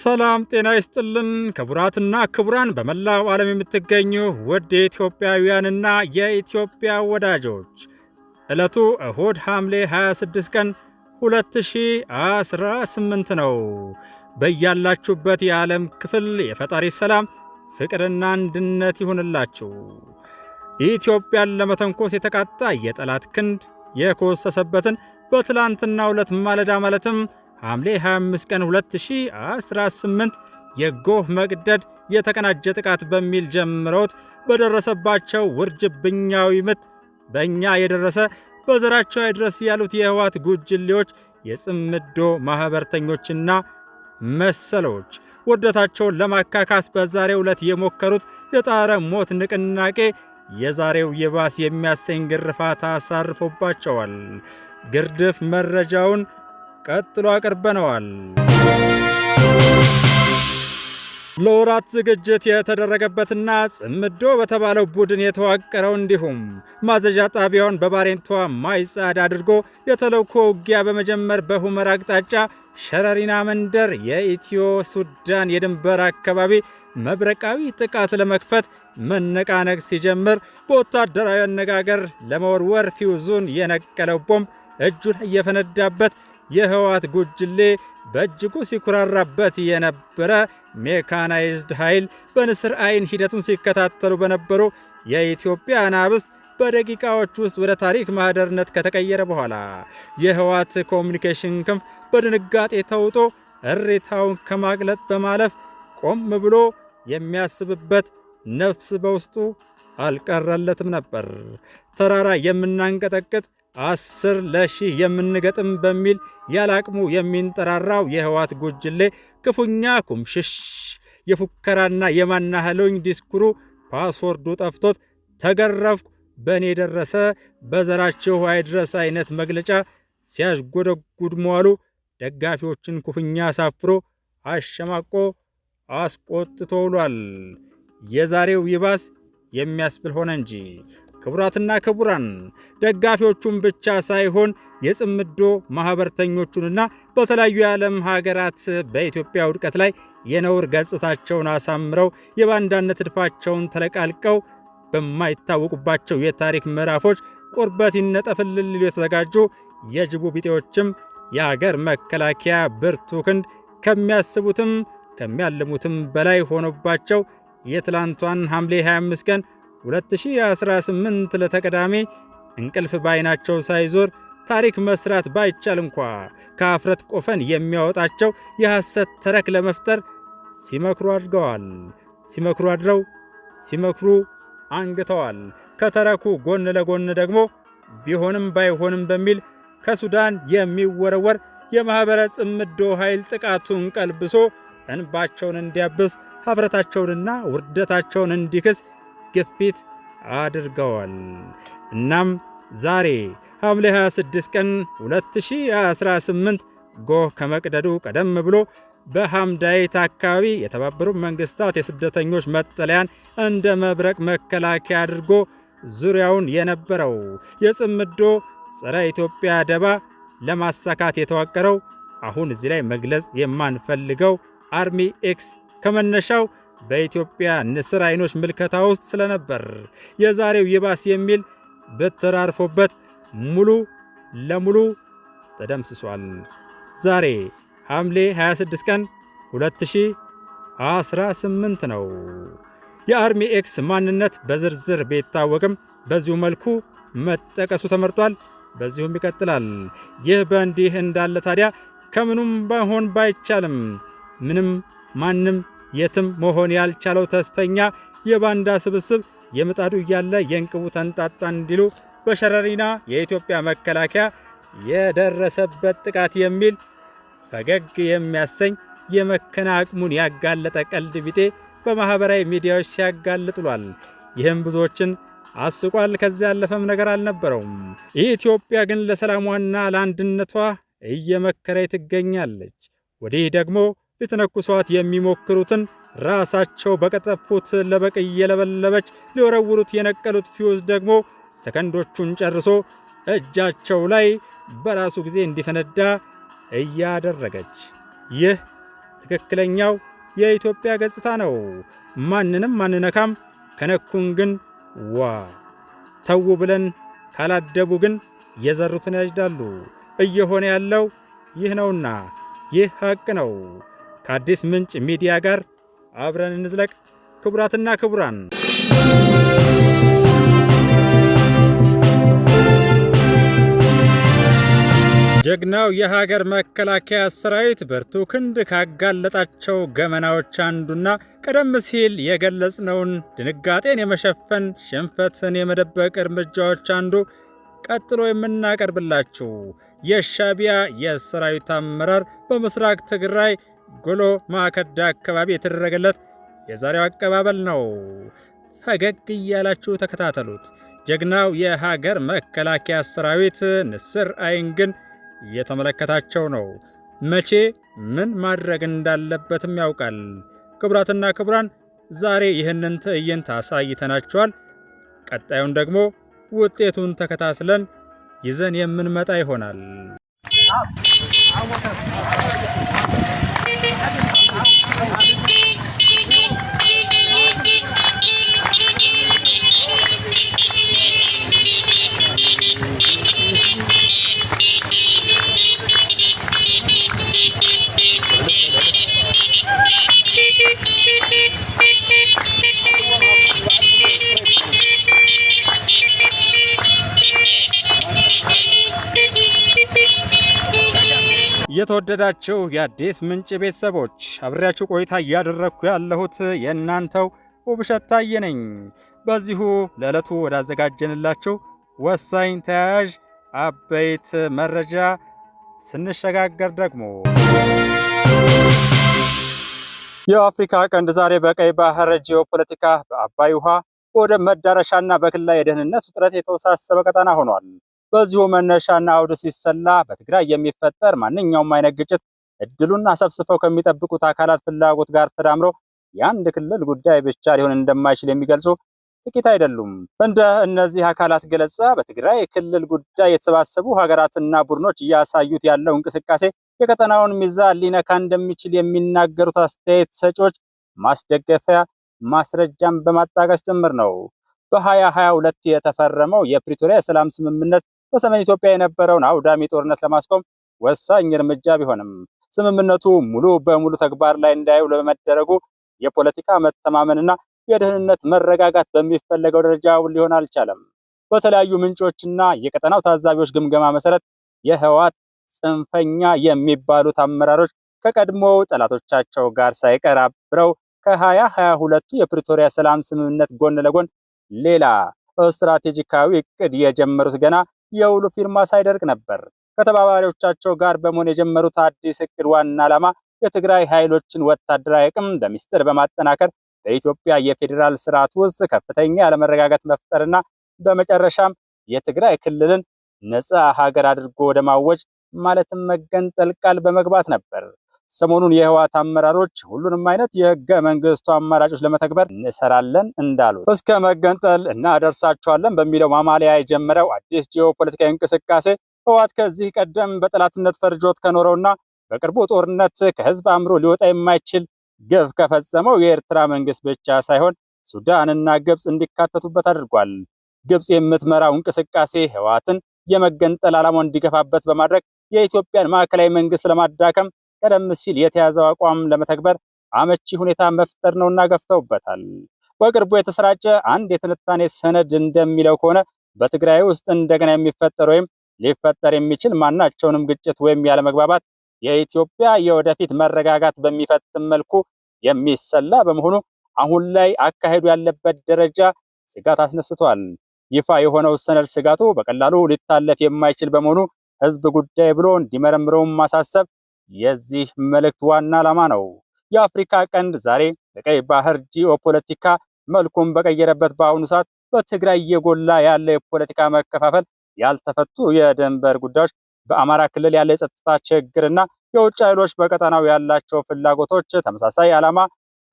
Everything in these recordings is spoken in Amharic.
ሰላም ጤና ይስጥልን ክቡራትና ክቡራን በመላው ዓለም የምትገኙ ውድ ኢትዮጵያውያንና የኢትዮጵያ ወዳጆች ዕለቱ እሁድ ሐምሌ 26 ቀን 2018 ነው። በያላችሁበት የዓለም ክፍል የፈጣሪ ሰላም ፍቅርና አንድነት ይሁንላችሁ። ኢትዮጵያን ለመተንኮስ የተቃጣ የጠላት ክንድ የኮሰሰበትን በትላንትናው ዕለት ማለዳ ማለትም ሐምሌ 25 ቀን 2018 የጎህ መቅደድ የተቀናጀ ጥቃት በሚል ጀምረውት በደረሰባቸው ውርጅብኛዊ ምት በእኛ የደረሰ በዘራቸው አይድረስ ያሉት የህወሓት ጉጅሌዎች የጽምዶ ማኅበርተኞችና መሰሎች ውርደታቸውን ለማካካስ በዛሬው ዕለት የሞከሩት የጣረ ሞት ንቅናቄ የዛሬው ይባስ የሚያሰኝ ግርፋት አሳርፎባቸዋል። ግርድፍ መረጃውን ቀጥሎ አቅርበነዋል። ለወራት ዝግጅት የተደረገበትና ጽምዶ በተባለው ቡድን የተዋቀረው እንዲሁም ማዘዣ ጣቢያውን በባሬንቷ ማይጻድ አድርጎ የተለኮ ውጊያ በመጀመር በሁመራ አቅጣጫ ሸረሪና መንደር የኢትዮ ሱዳን የድንበር አካባቢ መብረቃዊ ጥቃት ለመክፈት መነቃነቅ ሲጀምር በወታደራዊ አነጋገር ለመወርወር ፊውዙን የነቀለው ቦምብ እጁ ላይ የፈነዳበት የህወሓት ጉጅሌ በእጅጉ ሲኩራራበት የነበረ ሜካናይዝድ ኃይል በንስር አይን ሂደቱን ሲከታተሉ በነበሩ የኢትዮጵያ አናብስት በደቂቃዎች ውስጥ ወደ ታሪክ ማህደርነት ከተቀየረ በኋላ የህወሓት ኮሚኒኬሽን ክንፍ በድንጋጤ ተውጦ እሬታውን ከማቅለጥ በማለፍ ቆም ብሎ የሚያስብበት ነፍስ በውስጡ አልቀረለትም ነበር። ተራራ የምናንቀጠቅጥ 10 ለሺህ የምንገጥም በሚል ያላቅሙ የሚንጠራራው የህወሓት ጉጅሌ ክፉኛ ኩምሽሽ የፉከራና የማናህሎኝ ዲስኩሩ ፓስወርዱ ጠፍቶት ተገረፍኩ በእኔ ደረሰ በዘራችሁ አይድረስ አይነት መግለጫ ሲያዥጎደጉድ መዋሉ ደጋፊዎችን ኩፍኛ አሳፍሮ አሸማቆ አስቆጥቶ ውሏል። የዛሬው ይባስ የሚያስብል ሆነ እንጂ ክቡራትና ክቡራን ደጋፊዎቹን ብቻ ሳይሆን የጽምዶ ማኅበርተኞቹንና በተለያዩ የዓለም ሀገራት በኢትዮጵያ ውድቀት ላይ የነውር ገጽታቸውን አሳምረው የባንዳነት እድፋቸውን ተለቃልቀው በማይታወቁባቸው የታሪክ ምዕራፎች ቁርበት ይነጠፍልል የተዘጋጁ የጅቡ ቢጤዎችም የአገር መከላከያ ብርቱ ክንድ ከሚያስቡትም ከሚያልሙትም በላይ ሆኖባቸው የትላንቷን ሐምሌ 25 ቀን 2018 ለተቀዳሜ እንቅልፍ ባይናቸው ሳይዞር ታሪክ መስራት ባይቻል እንኳ ከአፍረት ቆፈን የሚያወጣቸው የሐሰት ተረክ ለመፍጠር ሲመክሩ አድርገዋል። ሲመክሩ አድረው ሲመክሩ አንግተዋል። ከተረኩ ጎን ለጎን ደግሞ ቢሆንም ባይሆንም በሚል ከሱዳን የሚወረወር የማኅበረ ጽምዶ ኃይል ጥቃቱን ቀልብሶ እንባቸውን እንዲያብስ ኀፍረታቸውንና ውርደታቸውን እንዲክስ ግፊት አድርገዋል። እናም ዛሬ ሐምሌ 26 ቀን 2018 ጎህ ከመቅደዱ ቀደም ብሎ በሐምዳይት አካባቢ የተባበሩት መንግስታት የስደተኞች መጠለያን እንደ መብረቅ መከላከያ አድርጎ ዙሪያውን የነበረው የጽምዶ ጸረ ኢትዮጵያ ደባ ለማሳካት የተዋቀረው አሁን እዚህ ላይ መግለጽ የማንፈልገው አርሚ ኤክስ ከመነሻው በኢትዮጵያ ንስር አይኖች ምልከታ ውስጥ ስለነበር የዛሬው ይባስ የሚል በትር አርፎበት ሙሉ ለሙሉ ተደምስሷል። ዛሬ ሐምሌ 26 ቀን 2018 ነው። የአርሚ ኤክስ ማንነት በዝርዝር ቢታወቅም በዚሁ መልኩ መጠቀሱ ተመርጧል። በዚሁም ይቀጥላል። ይህ በእንዲህ እንዳለ ታዲያ ከምኑም ባይሆን ባይቻልም ምንም ማንም የትም መሆን ያልቻለው ተስፈኛ የባንዳ ስብስብ የምጣዱ እያለ የእንቅቡ ተንጣጣ እንዲሉ በሸረሪና የኢትዮጵያ መከላከያ የደረሰበት ጥቃት የሚል ፈገግ የሚያሰኝ የመከና አቅሙን ያጋለጠ ቀልድ ቢጤ በማኅበራዊ ሚዲያዎች ሲያጋልጥ ውሏል። ይህም ብዙዎችን አስቋል። ከዚያ ያለፈም ነገር አልነበረውም። ኢትዮጵያ ግን ለሰላሟና ለአንድነቷ እየመከረች ትገኛለች። ወዲህ ደግሞ ሊተነኩሷት የሚሞክሩትን ራሳቸው በቀጠፉት ለበቅ እየለበለበች ሊወረውሩት የነቀሉት ፊውዝ ደግሞ ሰከንዶቹን ጨርሶ እጃቸው ላይ በራሱ ጊዜ እንዲፈነዳ እያደረገች ይህ ትክክለኛው የኢትዮጵያ ገጽታ ነው። ማንንም አንነካም፣ ከነኩን ግን ዋ ተው ብለን ካላደቡ ግን የዘሩትን ያጭዳሉ። እየሆነ ያለው ይህ ነውና ይህ ሀቅ ነው። ከአዲስ ምንጭ ሚዲያ ጋር አብረን እንዝለቅ። ክቡራትና ክቡራን ጀግናው የሀገር መከላከያ ሰራዊት ብርቱ ክንድ ካጋለጣቸው ገመናዎች አንዱና ቀደም ሲል የገለጽነውን ድንጋጤን የመሸፈን ሽንፈትን የመደበቅ እርምጃዎች አንዱ ቀጥሎ የምናቀርብላችሁ የሻዕቢያ የሰራዊት አመራር በምስራቅ ትግራይ ጎሎ ማከዳ አካባቢ የተደረገለት የዛሬው አቀባበል ነው። ፈገግ እያላችሁ ተከታተሉት። ጀግናው የሀገር መከላከያ ሰራዊት ንስር አይን ግን እየተመለከታቸው ነው። መቼ ምን ማድረግ እንዳለበትም ያውቃል። ክቡራትና ክቡራን ዛሬ ይህንን ትዕይንት አሳይተናችኋል። ቀጣዩን ደግሞ ውጤቱን ተከታትለን ይዘን የምንመጣ ይሆናል። የተወደዳችሁ የአዲስ ምንጭ ቤተሰቦች አብሬያችሁ ቆይታ እያደረግኩ ያለሁት የእናንተው ውብሸት ታየ ነኝ። በዚሁ ለዕለቱ ወዳዘጋጀንላችሁ ወሳኝ ተያያዥ አበይት መረጃ ስንሸጋገር ደግሞ የአፍሪካ ቀንድ ዛሬ በቀይ ባህር ጂኦፖለቲካ በአባይ ውሃ በወደብ መዳረሻና በክልላዊ የደህንነት ውጥረት የተወሳሰበ ቀጠና ሆኗል። በዚሁ መነሻና አውድ ሲሰላ በትግራይ የሚፈጠር ማንኛውም አይነት ግጭት እድሉን አሰፍስፈው ከሚጠብቁት አካላት ፍላጎት ጋር ተዳምሮ የአንድ ክልል ጉዳይ ብቻ ሊሆን እንደማይችል የሚገልጹ ጥቂት አይደሉም። እንደ እነዚህ አካላት ገለጻ በትግራይ ክልል ጉዳይ የተሰባሰቡ ሀገራትና ቡድኖች እያሳዩት ያለው እንቅስቃሴ የቀጠናውን ሚዛን ሊነካ እንደሚችል የሚናገሩት አስተያየት ሰጪዎች ማስደገፊያ ማስረጃም በማጣቀስ ጭምር ነው። በ2022 የተፈረመው የፕሪቶሪያ የሰላም ስምምነት በሰሜን ኢትዮጵያ የነበረውን አውዳሚ ጦርነት ለማስቆም ወሳኝ እርምጃ ቢሆንም ስምምነቱ ሙሉ በሙሉ ተግባር ላይ እንዳይውል በመደረጉ የፖለቲካ መተማመንና የደህንነት መረጋጋት በሚፈለገው ደረጃ ሊሆን አልቻለም። በተለያዩ ምንጮችና የቀጠናው ታዛቢዎች ግምገማ መሰረት የህወሓት ጽንፈኛ የሚባሉት አመራሮች ከቀድሞው ጠላቶቻቸው ጋር ሳይቀር አብረው ከ2022ቱ የፕሪቶሪያ ሰላም ስምምነት ጎን ለጎን ሌላ ስትራቴጂካዊ እቅድ የጀመሩት ገና የውሉ ፊርማ ሳይደርቅ ነበር። ከተባባሪዎቻቸው ጋር በመሆን የጀመሩት አዲስ እቅድ ዋና ዓላማ የትግራይ ኃይሎችን ወታደራዊ አቅም በሚስጥር በማጠናከር በኢትዮጵያ የፌዴራል ስርዓት ውስጥ ከፍተኛ ያለመረጋጋት መፍጠርና በመጨረሻም የትግራይ ክልልን ነፃ ሀገር አድርጎ ወደ ማወጅ ማለትም መገንጠል ቃል በመግባት ነበር። ሰሞኑን የህወሓት አመራሮች ሁሉንም አይነት የህገ መንግስቱ አማራጮች ለመተግበር እንሰራለን እንዳሉት እስከ መገንጠል እናደርሳቸዋለን በሚለው ማማለያ የጀመረው አዲስ ጂኦፖለቲካዊ እንቅስቃሴ ህወሓት ከዚህ ቀደም በጠላትነት ፈርጆት ከኖረውና በቅርቡ ጦርነት ከህዝብ አእምሮ ሊወጣ የማይችል ግፍ ከፈጸመው የኤርትራ መንግስት ብቻ ሳይሆን ሱዳንና ግብጽ እንዲካተቱበት አድርጓል። ግብጽ የምትመራው እንቅስቃሴ ህወሓትን የመገንጠል ዓላማውን እንዲገፋበት በማድረግ የኢትዮጵያን ማዕከላዊ መንግስት ለማዳከም ቀደም ሲል የተያዘው አቋም ለመተግበር አመቺ ሁኔታ መፍጠር ነውና ገፍተውበታል። በቅርቡ የተሰራጨ አንድ የትንታኔ ሰነድ እንደሚለው ከሆነ በትግራይ ውስጥ እንደገና የሚፈጠር ወይም ሊፈጠር የሚችል ማናቸውንም ግጭት ወይም ያለመግባባት የኢትዮጵያ የወደፊት መረጋጋት በሚፈትም መልኩ የሚሰላ በመሆኑ አሁን ላይ አካሄዱ ያለበት ደረጃ ስጋት አስነስቷል። ይፋ የሆነው ሰነድ ስጋቱ በቀላሉ ሊታለፍ የማይችል በመሆኑ ህዝብ ጉዳይ ብሎ እንዲመረምረውም ማሳሰብ የዚህ መልእክት ዋና ዓላማ ነው። የአፍሪካ ቀንድ ዛሬ በቀይ ባህር ጂኦፖለቲካ መልኩን በቀየረበት በአሁኑ ሰዓት በትግራይ የጎላ ያለ የፖለቲካ መከፋፈል፣ ያልተፈቱ የድንበር ጉዳዮች፣ በአማራ ክልል ያለ የጸጥታ ችግርና የውጭ ኃይሎች በቀጠናው ያላቸው ፍላጎቶች ተመሳሳይ ዓላማ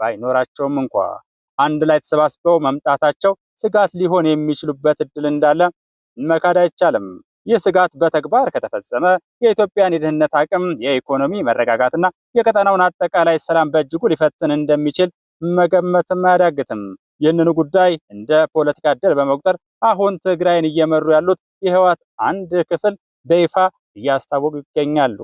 ባይኖራቸውም እንኳ አንድ ላይ ተሰባስበው መምጣታቸው ስጋት ሊሆን የሚችሉበት እድል እንዳለ መካድ አይቻልም። ይህ ስጋት በተግባር ከተፈጸመ የኢትዮጵያን የደህንነት አቅም፣ የኢኮኖሚ መረጋጋትና የቀጠናውን አጠቃላይ ሰላም በእጅጉ ሊፈትን እንደሚችል መገመትም አያዳግትም። ይህንኑ ጉዳይ እንደ ፖለቲካ ድል በመቁጠር አሁን ትግራይን እየመሩ ያሉት የህወሓት አንድ ክፍል በይፋ እያስታወቁ ይገኛሉ።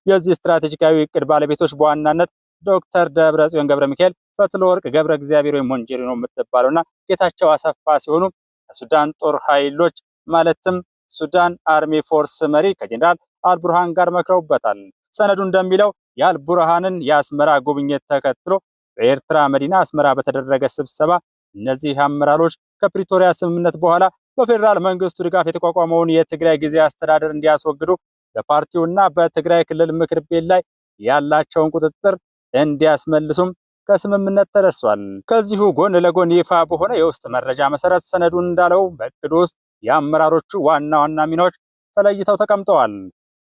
የዚህ ስትራቴጂካዊ እቅድ ባለቤቶች በዋናነት ዶክተር ደብረጽዮን ገብረ ሚካኤል፣ ፈትለወርቅ ገብረ እግዚአብሔር ወይም ሞንጀሪኖ የምትባለውና ጌታቸው አሰፋ ሲሆኑ ከሱዳን ጦር ኃይሎች ማለትም ሱዳን አርሚ ፎርስ መሪ ከጀኔራል አልቡርሃን ጋር መክረውበታል። ሰነዱ እንደሚለው የአልቡርሃንን የአስመራ ጉብኝት ተከትሎ በኤርትራ መዲና አስመራ በተደረገ ስብሰባ እነዚህ አመራሮች ከፕሪቶሪያ ስምምነት በኋላ በፌዴራል መንግስቱ ድጋፍ የተቋቋመውን የትግራይ ጊዜያዊ አስተዳደር እንዲያስወግዱ በፓርቲውና በትግራይ ክልል ምክር ቤት ላይ ያላቸውን ቁጥጥር እንዲያስመልሱም ከስምምነት ተደርሷል። ከዚሁ ጎን ለጎን ይፋ በሆነ የውስጥ መረጃ መሰረት ሰነዱ እንዳለው በእቅዱ ውስጥ የአመራሮቹ ዋና ዋና ሚናዎች ተለይተው ተቀምጠዋል።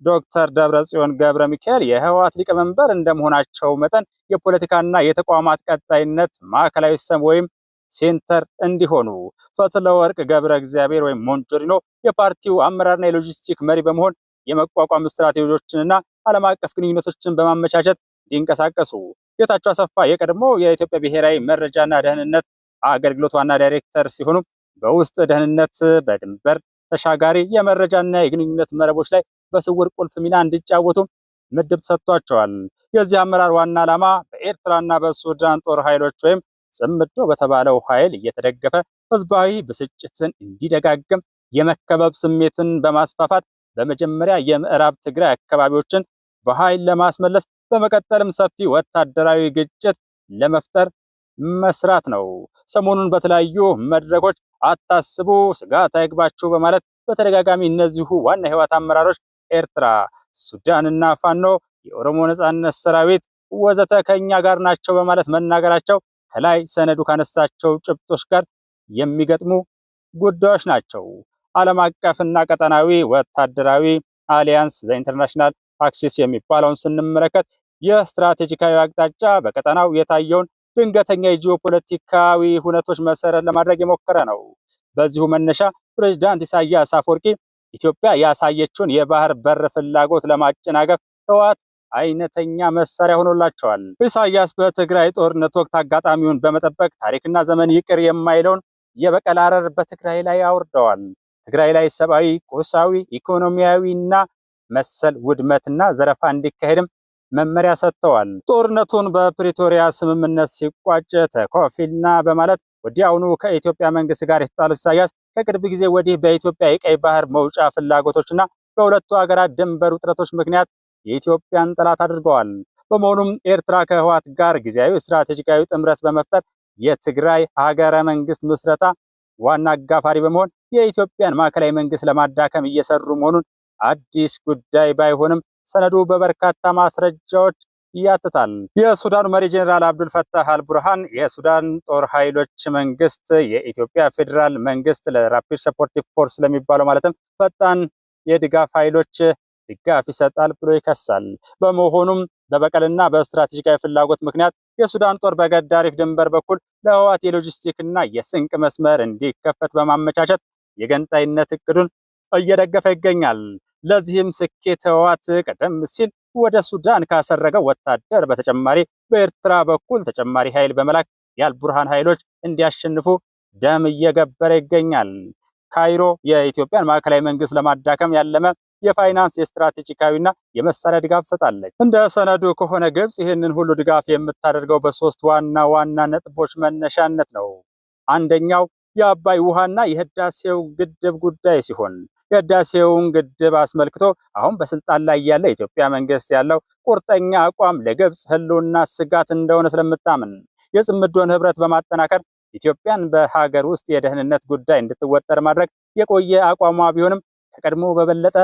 ዶክተር ደብረጽዮን ገብረ ሚካኤል የህወሓት ሊቀመንበር እንደመሆናቸው መጠን የፖለቲካና የተቋማት ቀጣይነት ማዕከላዊ ሰም ወይም ሴንተር እንዲሆኑ፣ ፈትለወርቅ ገብረ እግዚአብሔር ወይም ሞንጆሪኖ የፓርቲው አመራርና የሎጂስቲክ መሪ በመሆን የመቋቋም ስትራቴጂዎችንና ዓለም አቀፍ ግንኙነቶችን በማመቻቸት እንዲንቀሳቀሱ፣ ጌታቸው አሰፋ የቀድሞ የኢትዮጵያ ብሔራዊ መረጃና ደህንነት አገልግሎት ዋና ዳይሬክተር ሲሆኑ በውስጥ ደህንነት፣ በድንበር ተሻጋሪ የመረጃና የግንኙነት መረቦች ላይ በስውር ቁልፍ ሚና እንዲጫወቱ ምድብ ተሰጥቷቸዋል። የዚህ አመራር ዋና ዓላማ በኤርትራና በሱዳን ጦር ኃይሎች ወይም ጽምዶ በተባለው ኃይል እየተደገፈ ህዝባዊ ብስጭትን እንዲደጋግም የመከበብ ስሜትን በማስፋፋት በመጀመሪያ የምዕራብ ትግራይ አካባቢዎችን በኃይል ለማስመለስ በመቀጠልም ሰፊ ወታደራዊ ግጭት ለመፍጠር መስራት ነው። ሰሞኑን በተለያዩ መድረኮች አታስቡ፣ ስጋት አይግባችሁ በማለት በተደጋጋሚ እነዚሁ ዋና የህወሓት አመራሮች ኤርትራ፣ ሱዳንና ፋኖ፣ የኦሮሞ ነጻነት ሰራዊት ወዘተ ከኛ ጋር ናቸው በማለት መናገራቸው ከላይ ሰነዱ ካነሳቸው ጭብጦች ጋር የሚገጥሙ ጉዳዮች ናቸው። ዓለም አቀፍና ቀጠናዊ ወታደራዊ አሊያንስ ዘኢንተርናሽናል አክሲስ የሚባለውን ስንመለከት የስትራቴጂካዊ አቅጣጫ በቀጠናው የታየውን ድንገተኛ የጂኦፖለቲካዊ ሁነቶች መሰረት ለማድረግ የሞከረ ነው። በዚሁ መነሻ ፕሬዝዳንት ኢሳያስ አፈወርቂ ኢትዮጵያ ያሳየችውን የባህር በር ፍላጎት ለማጨናገፍ ህወሓት አይነተኛ መሳሪያ ሆኖላቸዋል። ኢሳያስ በትግራይ ጦርነት ወቅት አጋጣሚውን በመጠበቅ ታሪክና ዘመን ይቅር የማይለውን የበቀል አረር በትግራይ ላይ አውርደዋል። ትግራይ ላይ ሰብአዊ፣ ቁሳዊ፣ ኢኮኖሚያዊና መሰል ውድመትና ዘረፋ እንዲካሄድም መመሪያ ሰጥተዋል። ጦርነቱን በፕሪቶሪያ ስምምነት ሲቋጭ ተኮፊልና በማለት ወዲያውኑ ከኢትዮጵያ መንግስት ጋር የተጣሉት ኢሳያስ ከቅርብ ጊዜ ወዲህ በኢትዮጵያ የቀይ ባህር መውጫ ፍላጎቶችና በሁለቱ ሀገራት ድንበር ውጥረቶች ምክንያት የኢትዮጵያን ጠላት አድርገዋል። በመሆኑም ኤርትራ ከህወሓት ጋር ጊዜያዊ ስትራቴጂካዊ ጥምረት በመፍጠር የትግራይ ሀገረ መንግስት ምስረታ ዋና አጋፋሪ በመሆን የኢትዮጵያን ማዕከላዊ መንግስት ለማዳከም እየሰሩ መሆኑን አዲስ ጉዳይ ባይሆንም ሰነዱ በበርካታ ማስረጃዎች ያትታል። የሱዳኑ መሪ ጄኔራል አብዱል ፈታህ አልቡርሃን የሱዳን ጦር ኃይሎች መንግስት የኢትዮጵያ ፌዴራል መንግስት ለራፒድ ሰፖርቲቭ ፎርስ ለሚባለው ማለትም ፈጣን የድጋፍ ኃይሎች ድጋፍ ይሰጣል ብሎ ይከሳል። በመሆኑም በበቀልና በስትራቴጂካዊ ፍላጎት ምክንያት የሱዳን ጦር በገዳሪፍ ድንበር በኩል ለህወሓት የሎጂስቲክና የስንቅ መስመር እንዲከፈት በማመቻቸት የገንጣይነት እቅዱን እየደገፈ ይገኛል። ለዚህም ስኬት ህወሓት ቀደም ሲል ወደ ሱዳን ካሰረገው ወታደር በተጨማሪ በኤርትራ በኩል ተጨማሪ ኃይል በመላክ የአልቡርሃን ኃይሎች እንዲያሸንፉ ደም እየገበረ ይገኛል። ካይሮ የኢትዮጵያን ማዕከላዊ መንግስት ለማዳከም ያለመ የፋይናንስ የስትራቴጂካዊና የመሳሪያ ድጋፍ ሰጣለች። እንደ ሰነዱ ከሆነ ግብጽ ይህንን ሁሉ ድጋፍ የምታደርገው በሶስት ዋና ዋና ነጥቦች መነሻነት ነው። አንደኛው የአባይ ውሃና የህዳሴው ግድብ ጉዳይ ሲሆን የህዳሴውን ግድብ አስመልክቶ አሁን በስልጣን ላይ ያለ የኢትዮጵያ መንግስት ያለው ቁርጠኛ አቋም ለግብጽ ህልውና ስጋት እንደሆነ ስለምታምን የጽምዶን ህብረት በማጠናከር ኢትዮጵያን በሀገር ውስጥ የደህንነት ጉዳይ እንድትወጠር ማድረግ የቆየ አቋሟ ቢሆንም ከቀድሞ በበለጠ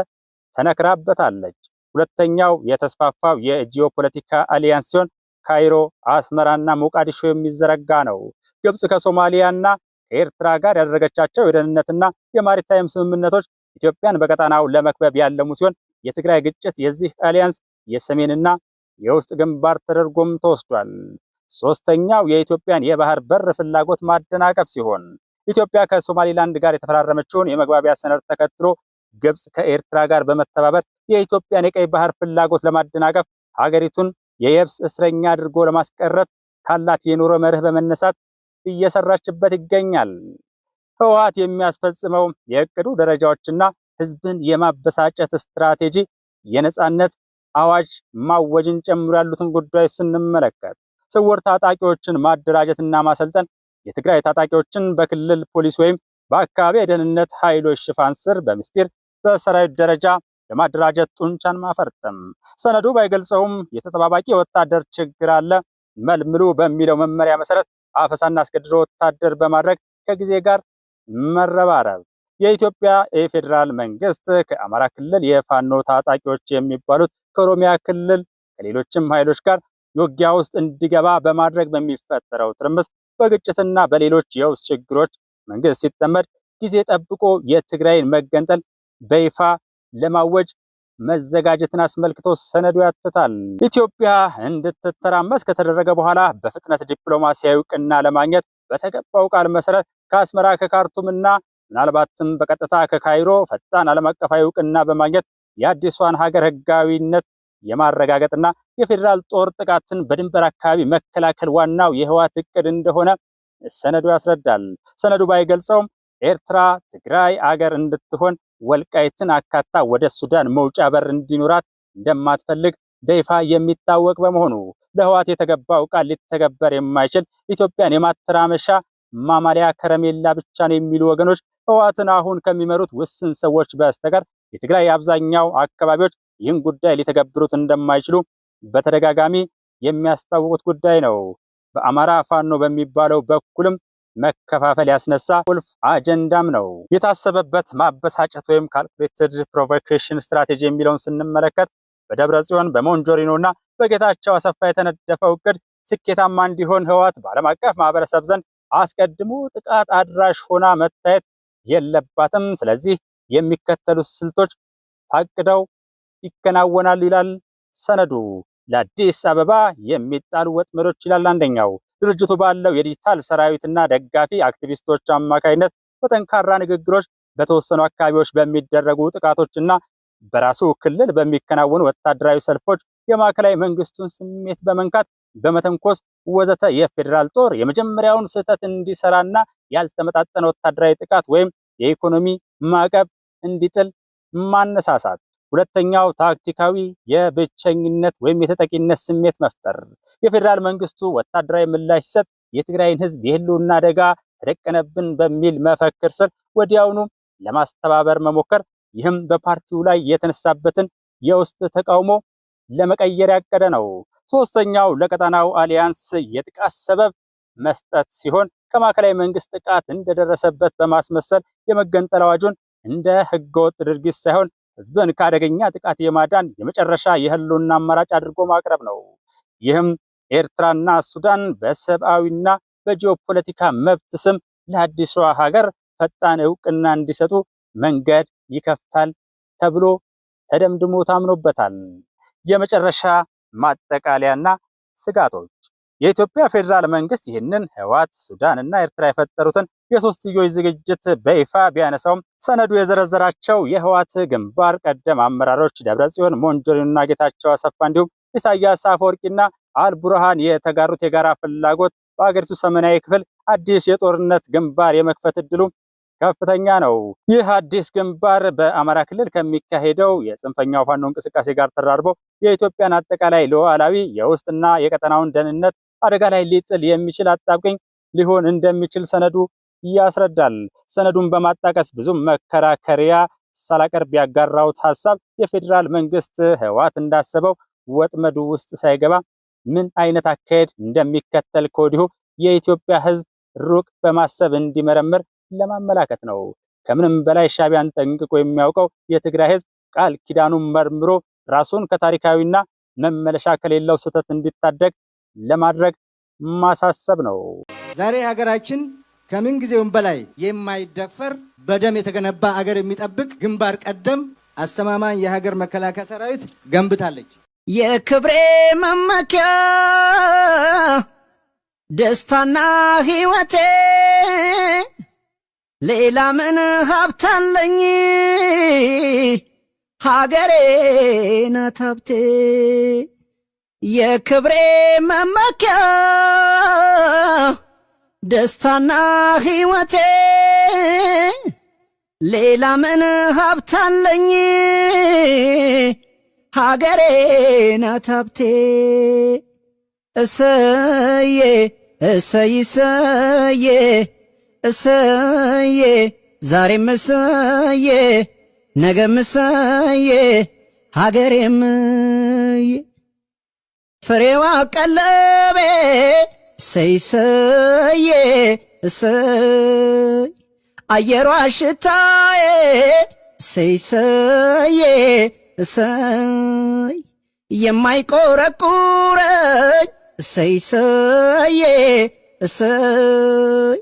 ተነክራበታለች። ሁለተኛው የተስፋፋው የጂኦፖለቲካ አሊያንስ ሲሆን ካይሮ፣ አስመራና ሞቃዲሾ የሚዘረጋ ነው። ግብጽ ከሶማሊያና ከኤርትራ ጋር ያደረገቻቸው የደህንነትና የማሪታይም ስምምነቶች ኢትዮጵያን በቀጠናው ለመክበብ ያለሙ ሲሆን የትግራይ ግጭት የዚህ አሊያንስ የሰሜንና የውስጥ ግንባር ተደርጎም ተወስዷል። ሶስተኛው የኢትዮጵያን የባህር በር ፍላጎት ማደናቀፍ ሲሆን ኢትዮጵያ ከሶማሊላንድ ጋር የተፈራረመችውን የመግባቢያ ሰነድ ተከትሎ ግብጽ ከኤርትራ ጋር በመተባበር የኢትዮጵያን የቀይ ባህር ፍላጎት ለማደናቀፍ ሀገሪቱን የየብስ እስረኛ አድርጎ ለማስቀረት ካላት የኑሮ መርህ በመነሳት እየሰራችበት ይገኛል። ህወሓት የሚያስፈጽመው የእቅዱ ደረጃዎችና ህዝብን የማበሳጨት ስትራቴጂ የነጻነት አዋጅ ማወጅን ጨምሮ ያሉትን ጉዳዮች ስንመለከት ስውር ታጣቂዎችን ማደራጀትና ማሰልጠን፣ የትግራይ ታጣቂዎችን በክልል ፖሊስ ወይም በአካባቢ የደህንነት ኃይሎች ሽፋን ስር በምስጢር በሰራዊት ደረጃ ለማደራጀት ጡንቻን ማፈርጠም። ሰነዱ ባይገልጸውም የተጠባባቂ ወታደር ችግር አለ፣ መልምሉ በሚለው መመሪያ መሰረት አፈሳና አስገድዶ ወታደር በማድረግ ከጊዜ ጋር መረባረብ። የኢትዮጵያ የፌዴራል መንግስት ከአማራ ክልል የፋኖ ታጣቂዎች የሚባሉት ከኦሮሚያ ክልል ከሌሎችም ኃይሎች ጋር ውጊያ ውስጥ እንዲገባ በማድረግ በሚፈጠረው ትርምስ በግጭትና በሌሎች የውስጥ ችግሮች መንግስት ሲጠመድ ጊዜ ጠብቆ የትግራይን መገንጠል በይፋ ለማወጅ መዘጋጀትን አስመልክቶ ሰነዱ ያትታል። ኢትዮጵያ እንድትተራመስ ከተደረገ በኋላ በፍጥነት ዲፕሎማሲያዊ እውቅና ለማግኘት በተገባው ቃል መሰረት ከአስመራ ከካርቱምና ምናልባትም በቀጥታ ከካይሮ ፈጣን ዓለም አቀፋዊ እውቅና በማግኘት የአዲሷን ሀገር ህጋዊነት የማረጋገጥና የፌዴራል ጦር ጥቃትን በድንበር አካባቢ መከላከል ዋናው የህወሓት እቅድ እንደሆነ ሰነዱ ያስረዳል። ሰነዱ ባይገልጸውም ኤርትራ ትግራይ አገር እንድትሆን ወልቃይትን አካታ ወደ ሱዳን መውጫ በር እንዲኖራት እንደማትፈልግ በይፋ የሚታወቅ በመሆኑ ለህወሓት የተገባው ቃል ሊተገበር የማይችል ኢትዮጵያን የማተራመሻ ማማሊያ ከረሜላ ብቻ ነው የሚሉ ወገኖች ህወሓትን አሁን ከሚመሩት ውስን ሰዎች በስተቀር የትግራይ አብዛኛው አካባቢዎች ይህን ጉዳይ ሊተገብሩት እንደማይችሉ በተደጋጋሚ የሚያስታውቁት ጉዳይ ነው። በአማራ ፋኖ በሚባለው በኩልም መከፋፈል ያስነሳ ቁልፍ አጀንዳም ነው። የታሰበበት ማበሳጨት ወይም ካልኩሌትድ ፕሮቮኬሽን ስትራቴጂ የሚለውን ስንመለከት በደብረ ጽዮን በሞንጆሪኖና በጌታቸው አሰፋ የተነደፈው እቅድ ስኬታማ እንዲሆን ህወሓት በዓለም አቀፍ ማህበረሰብ ዘንድ አስቀድሞ ጥቃት አድራሽ ሆና መታየት የለባትም። ስለዚህ የሚከተሉት ስልቶች ታቅደው ይከናወናሉ ይላል ሰነዱ። ለአዲስ አበባ የሚጣሉ ወጥመዶች ይላል አንደኛው፣ ድርጅቱ ባለው የዲጂታል ሰራዊትና ደጋፊ አክቲቪስቶች አማካይነት በጠንካራ ንግግሮች በተወሰኑ አካባቢዎች በሚደረጉ ጥቃቶችና በራሱ ክልል በሚከናወኑ ወታደራዊ ሰልፎች የማዕከላዊ መንግስቱን ስሜት በመንካት በመተንኮስ ወዘተ የፌዴራል ጦር የመጀመሪያውን ስህተት እንዲሰራና ያልተመጣጠነ ወታደራዊ ጥቃት ወይም የኢኮኖሚ ማዕቀብ እንዲጥል ማነሳሳት። ሁለተኛው ታክቲካዊ የብቸኝነት ወይም የተጠቂነት ስሜት መፍጠር። የፌዴራል መንግስቱ ወታደራዊ ምላሽ ሲሰጥ የትግራይን ህዝብ የህልውና አደጋ ተደቀነብን በሚል መፈክር ስር ወዲያውኑ ለማስተባበር መሞከር፣ ይህም በፓርቲው ላይ የተነሳበትን የውስጥ ተቃውሞ ለመቀየር ያቀደ ነው። ሶስተኛው ለቀጠናው አሊያንስ የጥቃት ሰበብ መስጠት ሲሆን ከማዕከላዊ መንግስት ጥቃት እንደደረሰበት በማስመሰል የመገንጠል አዋጁን እንደ ህገወጥ ድርጊት ሳይሆን ህዝብን ከአደገኛ ጥቃት የማዳን የመጨረሻ የህልውና አማራጭ አድርጎ ማቅረብ ነው። ይህም ኤርትራና ሱዳን በሰብአዊና በጂኦፖለቲካ መብት ስም ለአዲሷ ሀገር ፈጣን እውቅና እንዲሰጡ መንገድ ይከፍታል ተብሎ ተደምድሞ ታምኖበታል። የመጨረሻ ማጠቃለያና ስጋቶች። የኢትዮጵያ ፌዴራል መንግስት ይህንን ህወሓት፣ ሱዳን እና ኤርትራ የፈጠሩትን የሶስትዮሽ ዝግጅት በይፋ ቢያነሳውም ሰነዱ የዘረዘራቸው የህወሓት ግንባር ቀደም አመራሮች ደብረጽዮን፣ ሞንጆሪኖና ጌታቸው አሰፋ እንዲሁም ኢሳያስ አፈወርቂና አልቡርሃን የተጋሩት የጋራ ፍላጎት በአገሪቱ ሰሜናዊ ክፍል አዲስ የጦርነት ግንባር የመክፈት እድሉ ከፍተኛ ነው። ይህ አዲስ ግንባር በአማራ ክልል ከሚካሄደው የጽንፈኛው ፋኖ እንቅስቃሴ ጋር ተራርቦ የኢትዮጵያን አጠቃላይ ሉዓላዊ የውስጥና የቀጠናውን ደህንነት አደጋ ላይ ሊጥል የሚችል አጣብቂኝ ሊሆን እንደሚችል ሰነዱ ያስረዳል። ሰነዱን በማጣቀስ ብዙም መከራከሪያ ሳላቀርብ ያጋራሁት ሐሳብ የፌዴራል መንግስት ህወሓት እንዳሰበው ወጥመዱ ውስጥ ሳይገባ ምን አይነት አካሄድ እንደሚከተል ከወዲሁ የኢትዮጵያ ህዝብ ሩቅ በማሰብ እንዲመረምር ለማመላከት ነው። ከምንም በላይ ሻዕቢያን ጠንቅቆ የሚያውቀው የትግራይ ህዝብ ቃል ኪዳኑን መርምሮ ራሱን ከታሪካዊና መመለሻ ከሌለው ስህተት እንዲታደግ ለማድረግ ማሳሰብ ነው። ዛሬ ሀገራችን ከምን ጊዜውም በላይ የማይደፈር በደም የተገነባ አገር የሚጠብቅ ግንባር ቀደም አስተማማኝ የሀገር መከላከያ ሰራዊት ገንብታለች። የክብሬ መመኪያ ደስታና ህይወቴ ሌላ ምን ሀብታለኝ ሀገሬ ናት ሀብቴ የክብሬ መመኪያ ደስታና ሕይወቴ ሌላ ምን ሀብታለኝ ሀገሬ ናት ሀብቴ እሰዬ እሰይ እሰዬ እሰዬ ዛሬም እሰዬ ነገም እሰዬ ሀገሬም ፍሬዋ ቀለቤ እሰይ እሰዬ እሰይ አየሯ ሽታዬ እሰይ እሰዬ እሰይ የማይቆረቁረኝ እሰይ እሰዬ እሰይ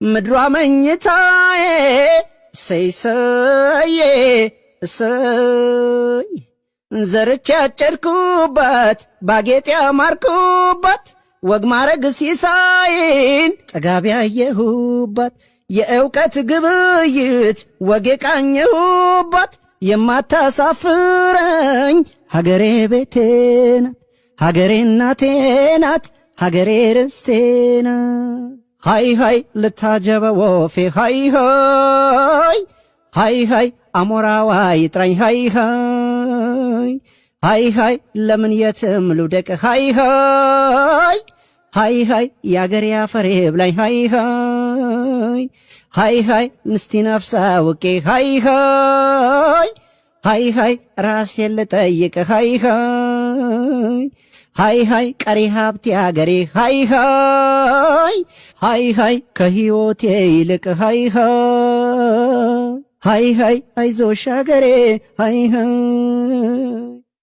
ምድሯ መኝታዬ እሰይ እሰዬ እሰይ ዘርቼ ያጨድኩባት ባጌጥ ያማርኩባት ወግ ማረግ ሲሳይን ጥጋብ ያየሁባት የእውቀት ግብይት ወግ የቃኘሁባት የማታሳፍረኝ ሀገሬ ቤቴ ናት ሀገሬ እናቴ ናት ሀገሬ ርስቴ ናት ሃይ ሃይ ልታጀበ ወፌ ሃይ ሃይ ሃይ ሃይ አሞራዋ ይጥራኝ ሃይ ሃይ ሃይ ሃይ ለምን የትም ልውደቅ ሃይ ሃይ ሃይ ሃይ የአገሬ አፈሬ ብላኝ ሃይ ሃይ ሃይ ሃይ ንስቲ ነፍሳ ውቄ ሃይ ሃይ ሃይ ሃይ ራሴን ልጠይቅ ሃይ ሃይ ሃይ ሃይ ቀሪ ሀብቴ አገሬ ሃይ ሃይ ሃይ ሃይ ከሕይወቴ ይልቅ ሃይ ሃይ ሃይ ሃይ አይዞሽ አገሬ ሃይ ሃይ